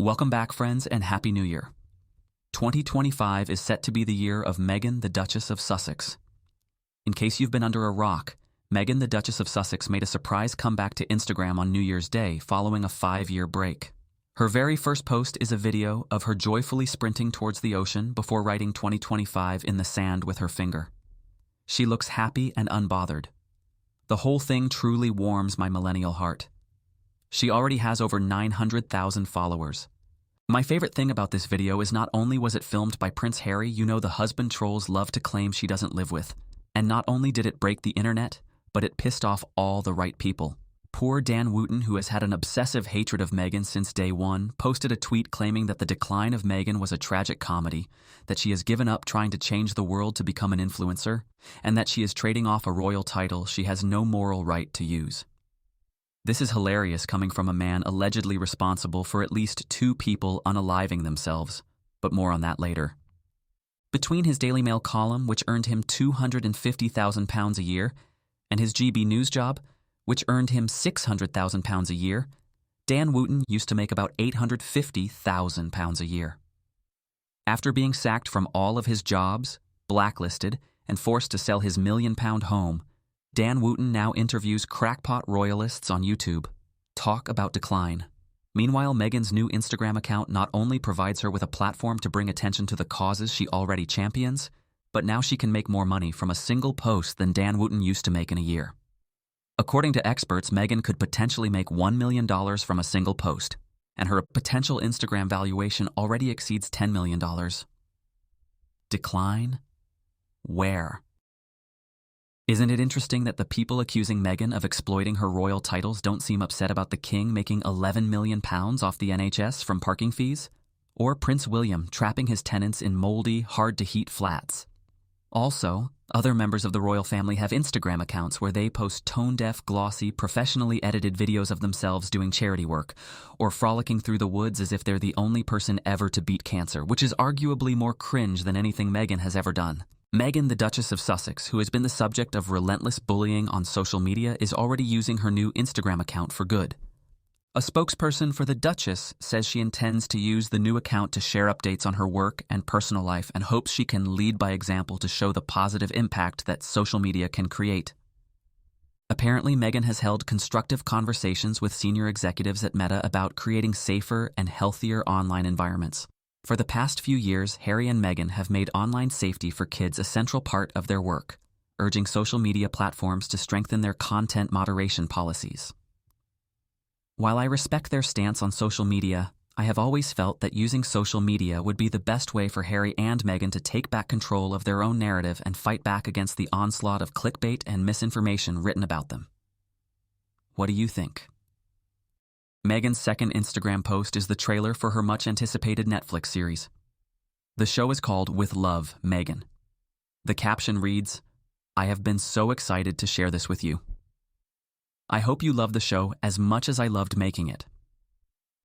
Welcome back, friends, and Happy New Year. 2025 is set to be the year of Meghan, the Duchess of Sussex. In case you've been under a rock, Meghan, the Duchess of Sussex made a surprise comeback to Instagram on New Year's Day following a 5-year break. Her very first post is a video of her joyfully sprinting towards the ocean before writing 2025 in the sand with her finger. She looks happy and unbothered. The whole thing truly warms my millennial heart. She already has over 900,000 followers. My favorite thing about this video is not only was it filmed by Prince Harry, the husband trolls love to claim she doesn't live with, and not only did it break the internet, but it pissed off all the right people. Poor Dan Wooten, who has had an obsessive hatred of Meghan since day one, posted a tweet claiming that the decline of Meghan was a tragic comedy, that she has given up trying to change the world to become an influencer, and that she is trading off a royal title she has no moral right to use. This is hilarious coming from a man allegedly responsible for at least 2 people unaliving themselves, but more on that later. Between his Daily Mail column, which earned him £250,000 a year, and his GB News job, which earned him £600,000 a year, Dan Wooten used to make about £850,000 a year. After being sacked from all of his jobs, blacklisted, and forced to sell his £1 million home, Dan Wooten now interviews crackpot royalists on YouTube. Talk about decline. Meanwhile, Meghan's new Instagram account not only provides her with a platform to bring attention to the causes she already champions, but now she can make more money from a single post than Dan Wooten used to make in a year. According to experts, Meghan could potentially make $1 million from a single post, and her potential Instagram valuation already exceeds $10 million. Decline? Where? Isn't it interesting that the people accusing Meghan of exploiting her royal titles don't seem upset about the king making £11 million off the NHS from parking fees? Or Prince William trapping his tenants in moldy, hard-to-heat flats? Also, other members of the royal family have Instagram accounts where they post tone-deaf, glossy, professionally edited videos of themselves doing charity work, or frolicking through the woods as if they're the only person ever to beat cancer, which is arguably more cringe than anything Meghan has ever done. Meghan, the Duchess of Sussex, who has been the subject of relentless bullying on social media, is already using her new Instagram account for good. A spokesperson for the Duchess says she intends to use the new account to share updates on her work and personal life and hopes she can lead by example to show the positive impact that social media can create. Apparently, Meghan has held constructive conversations with senior executives at Meta about creating safer and healthier online environments. For the past few years, Harry and Meghan have made online safety for kids a central part of their work, urging social media platforms to strengthen their content moderation policies. While I respect their stance on social media, I have always felt that using social media would be the best way for Harry and Meghan to take back control of their own narrative and fight back against the onslaught of clickbait and misinformation written about them. What do you think? Meghan's second Instagram post is the trailer for her much-anticipated Netflix series. The show is called With Love, Meghan. The caption reads, "I have been so excited to share this with you. I hope you love the show as much as I loved making it."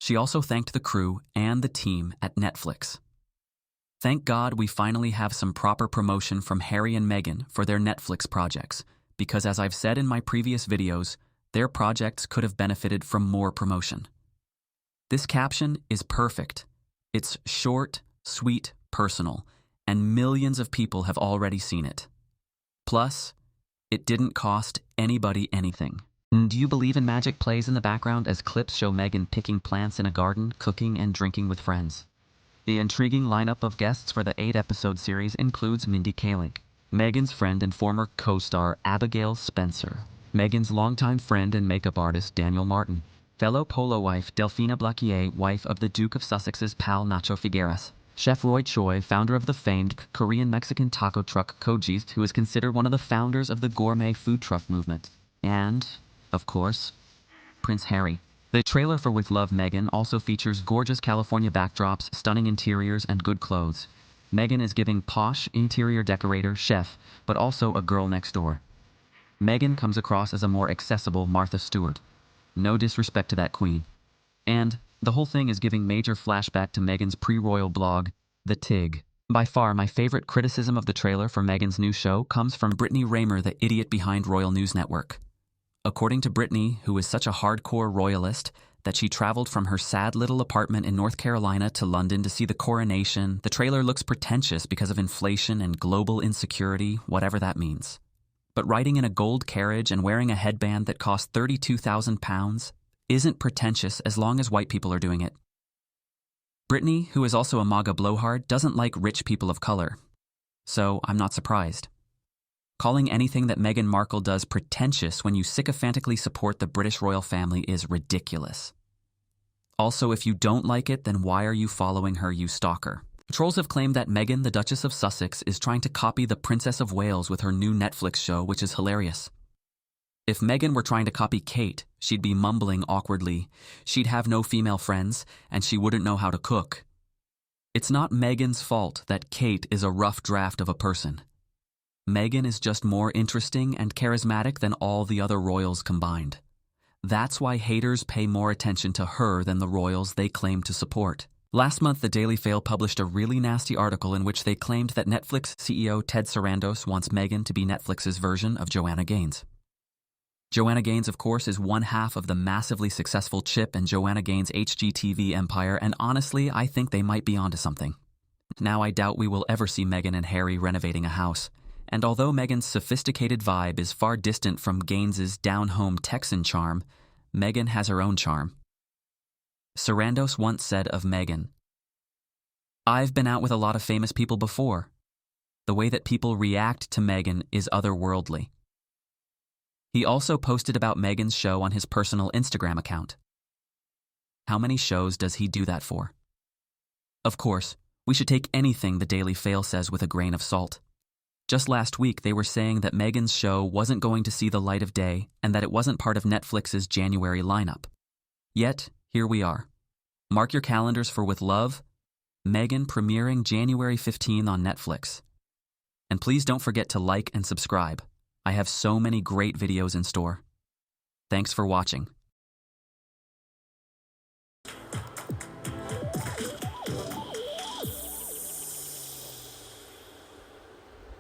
She also thanked the crew and the team at Netflix. Thank God we finally have some proper promotion from Harry and Meghan for their Netflix projects, because as I've said in my previous videos, their projects could have benefited from more promotion. This caption is perfect. It's short, sweet, personal, and millions of people have already seen it. Plus, it didn't cost anybody anything. Do you believe in magic plays in the background as clips show Meghan picking plants in a garden, cooking, and drinking with friends? The intriguing lineup of guests for the 8-episode series includes Mindy Kaling, Meghan's friend and former co-star Abigail Spencer, Meghan's longtime friend and makeup artist Daniel Martin, fellow polo wife Delphina Blaquier, wife of the Duke of Sussex's pal Nacho Figueras, Chef Roy Choi, founder of the famed Korean-Mexican taco truck Koji's, who is considered one of the founders of the gourmet food truck movement, and, of course, Prince Harry. The trailer for With Love, Meghan also features gorgeous California backdrops, stunning interiors, and good clothes. Meghan is giving posh interior decorator, chef, but also a girl next door. Meghan comes across as a more accessible Martha Stewart. No disrespect to that queen. And the whole thing is giving major flashback to Meghan's pre-royal blog, The Tig. By far, my favorite criticism of the trailer for Meghan's new show comes from Brittany Raymer, the idiot behind Royal News Network. According to Brittany, who is such a hardcore royalist, that she traveled from her sad little apartment in North Carolina to London to see the coronation. The trailer looks pretentious because of inflation and global insecurity, whatever that means. But riding in a gold carriage and wearing a headband that cost £32,000 isn't pretentious as long as white people are doing it. Brittany, who is also a MAGA blowhard, doesn't like rich people of color. So I'm not surprised. Calling anything that Meghan Markle does pretentious when you sycophantically support the British royal family is ridiculous. Also, if you don't like it, then why are you following her, you stalker? Trolls have claimed that Meghan, the Duchess of Sussex, is trying to copy the Princess of Wales with her new Netflix show, which is hilarious. If Meghan were trying to copy Kate, she'd be mumbling awkwardly, she'd have no female friends, and she wouldn't know how to cook. It's not Meghan's fault that Kate is a rough draft of a person. Meghan is just more interesting and charismatic than all the other royals combined. That's why haters pay more attention to her than the royals they claim to support. Last month, the Daily Fail published a really nasty article in which they claimed that Netflix CEO Ted Sarandos wants Meghan to be Netflix's version of Joanna Gaines. Joanna Gaines, of course, is one half of the massively successful Chip and Joanna Gaines HGTV empire, and honestly, I think they might be onto something. Now I doubt we will ever see Meghan and Harry renovating a house. And although Meghan's sophisticated vibe is far distant from Gaines's down-home Texan charm, Meghan has her own charm. Sarandos once said of Meghan, "I've been out with a lot of famous people before. The way that people react to Meghan is otherworldly." He also posted about Meghan's show on his personal Instagram account. How many shows does he do that for? Of course, we should take anything the Daily Fail says with a grain of salt. Just last week, they were saying that Meghan's show wasn't going to see the light of day and that it wasn't part of Netflix's January lineup. Yet, here we are. Mark your calendars for With Love, Meghan premiering January 15 on Netflix. And please don't forget to like and subscribe. I have so many great videos in store. Thanks for watching.